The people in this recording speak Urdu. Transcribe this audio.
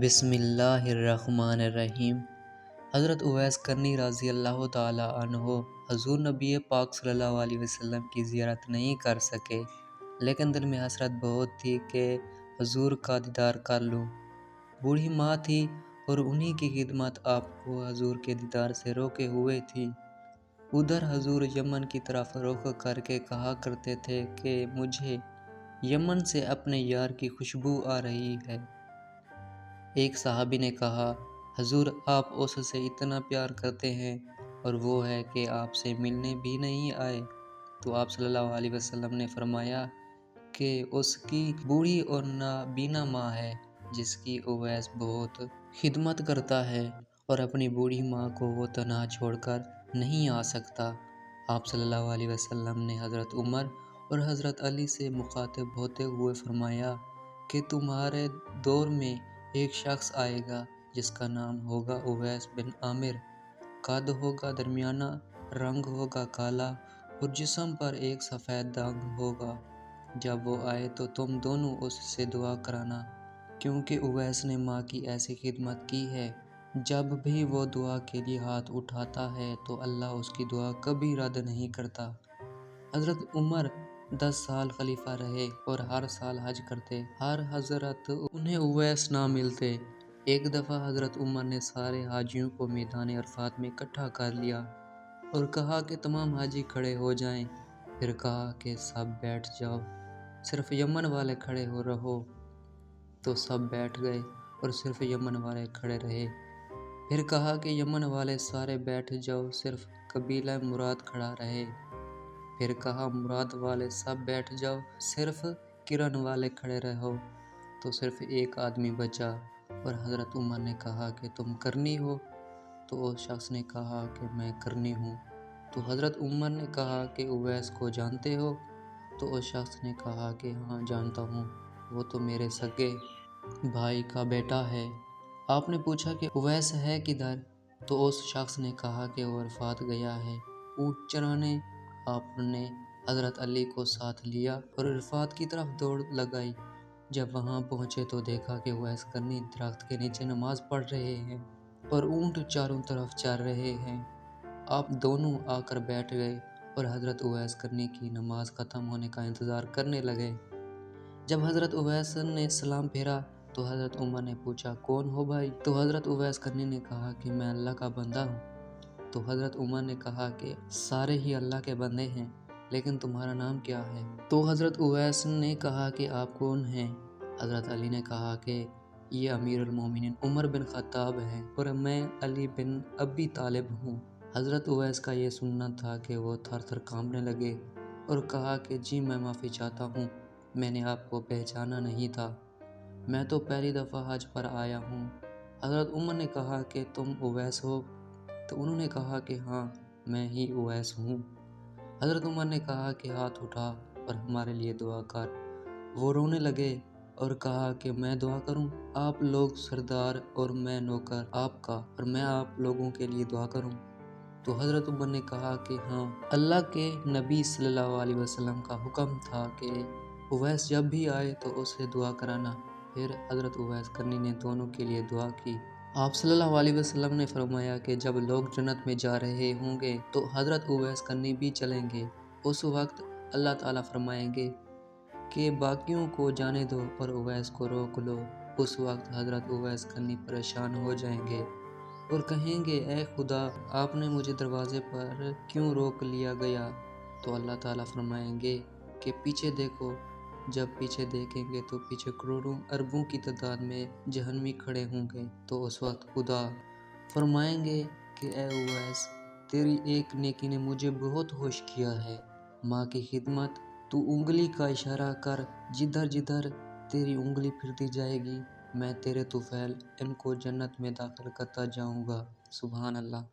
بسم اللہ الرحمن الرحیم۔ حضرت اویس کرنی رضی اللہ تعالیٰ عنہ حضور نبی پاک صلی اللہ علیہ وسلم کی زیارت نہیں کر سکے، لیکن دل میں حسرت بہت تھی کہ حضور کا دیدار کر لوں۔ بوڑھی ماں تھی اور انہی کی خدمت آپ کو حضور کے دیدار سے روکے ہوئے تھی۔ ادھر حضور یمن کی طرف رخ کر کے کہا کرتے تھے کہ مجھے یمن سے اپنے یار کی خوشبو آ رہی ہے۔ ایک صحابی نے کہا، حضور آپ اس سے اتنا پیار کرتے ہیں اور وہ ہے کہ آپ سے ملنے بھی نہیں آئے؟ تو آپ صلی اللہ علیہ وسلم نے فرمایا کہ اس کی بوڑھی اور نابینا ماں ہے جس کی اویس بہت خدمت کرتا ہے اور اپنی بوڑھی ماں کو وہ تنہا چھوڑ کر نہیں آ سکتا۔ آپ صلی اللہ علیہ وسلم نے حضرت عمر اور حضرت علی سے مخاطب ہوتے ہوئے فرمایا کہ تمہارے دور میں ایک شخص آئے گا جس کا نام ہوگا اویس بن عامر، قد ہوگا درمیانہ، رنگ ہوگا کالا اور جسم پر ایک سفید داغ ہوگا۔ جب وہ آئے تو تم دونوں اس سے دعا کرانا، کیونکہ اویس نے ماں کی ایسی خدمت کی ہے۔ جب بھی وہ دعا کے لیے ہاتھ اٹھاتا ہے تو اللہ اس کی دعا کبھی رد نہیں کرتا۔ حضرت عمر 10 سال خلیفہ رہے اور ہر سال حج کرتے، ہر حضرت انہیں اویس نہ ملتے۔ ایک دفعہ حضرت عمر نے سارے حاجیوں کو میدان عرفات میں اکٹھا کر لیا اور کہا کہ تمام حاجی کھڑے ہو جائیں۔ پھر کہا کہ سب بیٹھ جاؤ، صرف یمن والے کھڑے ہو رہو۔ تو سب بیٹھ گئے اور صرف یمن والے کھڑے رہے۔ پھر کہا کہ یمن والے سارے بیٹھ جاؤ، صرف قبیلہ مراد کھڑا رہے۔ پھر کہا مراد والے سب بیٹھ جاؤ، صرف کرن والے کھڑے رہو۔ تو صرف ایک آدمی بچا اور حضرت عمر نے کہا کہ تم کرنی ہو؟ تو اس شخص نے کہا کہ میں کرنی ہوں۔ تو حضرت عمر نے کہا کہ اویس کو جانتے ہو؟ تو اس شخص نے کہا کہ ہاں جانتا ہوں، وہ تو میرے سگے بھائی کا بیٹا ہے۔ آپ نے پوچھا کہ اویس ہے کدھر؟ تو اس شخص نے کہا کہ وہ عرفات گیا ہے اونٹ چرانے۔ آپ نے حضرت علی کو ساتھ لیا اور عرفات کی طرف دوڑ لگائی۔ جب وہاں پہنچے تو دیکھا کہ اویس کرنی درخت کے نیچے نماز پڑھ رہے ہیں اور اونٹ چاروں طرف چر رہے ہیں۔ آپ دونوں آ کر بیٹھ گئے اور حضرت اویس کرنی کی نماز ختم ہونے کا انتظار کرنے لگے۔ جب حضرت اویس نے سلام پھیرا تو حضرت عمر نے پوچھا کون ہو بھائی؟ تو حضرت اویس کرنی نے کہا کہ میں اللہ کا بندہ ہوں۔ تو حضرت عمر نے کہا کہ سارے ہی اللہ کے بندے ہیں، لیکن تمہارا نام کیا ہے؟ تو حضرت اویس نے کہا کہ آپ کون ہیں؟ حضرت علی نے کہا کہ یہ امیر المومنین عمر بن خطاب ہیں اور میں علی بن ابی طالب ہوں۔ حضرت اویس کا یہ سننا تھا کہ وہ تھر تھر کانپنے لگے اور کہا کہ جی میں معافی چاہتا ہوں، میں نے آپ کو پہچانا نہیں تھا، میں تو پہلی دفعہ حج پر آیا ہوں۔ حضرت عمر نے کہا کہ تم اویس ہو؟ تو انہوں نے کہا کہ ہاں میں ہی اویس ہوں۔ حضرت عمر نے کہا کہ ہاتھ اٹھا اور ہمارے لیے دعا کر۔ وہ رونے لگے اور کہا کہ میں دعا کروں؟ آپ لوگ سردار اور میں نوکر آپ کا، اور میں آپ لوگوں کے لیے دعا کروں؟ تو حضرت عمر نے کہا کہ ہاں، اللہ کے نبی صلی اللہ علیہ وسلم کا حکم تھا کہ اویس جب بھی آئے تو اسے دعا کرانا۔ پھر حضرت اویس کرنی نے دونوں کے لیے دعا کی۔ آپ صلی اللہ علیہ وسلم نے فرمایا کہ جب لوگ جنت میں جا رہے ہوں گے تو حضرت اویس کرنی بھی چلیں گے۔ اس وقت اللہ تعالیٰ فرمائیں گے کہ باقیوں کو جانے دو اور اویس کو روک لو۔ اس وقت حضرت اویس کرنی پریشان ہو جائیں گے اور کہیں گے اے خدا، آپ نے مجھے دروازے پر کیوں روک لیا گیا؟ تو اللہ تعالیٰ فرمائیں گے کہ پیچھے دیکھو۔ جب پیچھے دیکھیں گے تو پیچھے کروڑوں اربوں کی تعداد میں جہنمی کھڑے ہوں گے۔ تو اس وقت خدا فرمائیں گے کہ اے اویس، تیری ایک نیکی نے مجھے بہت خوش کیا ہے، ماں کی خدمت۔ تو انگلی کا اشارہ کر، جدھر جدھر تیری انگلی پھرتی جائے گی میں تیرے طفیل ان کو جنت میں داخل کرتا جاؤں گا۔ سبحان اللہ۔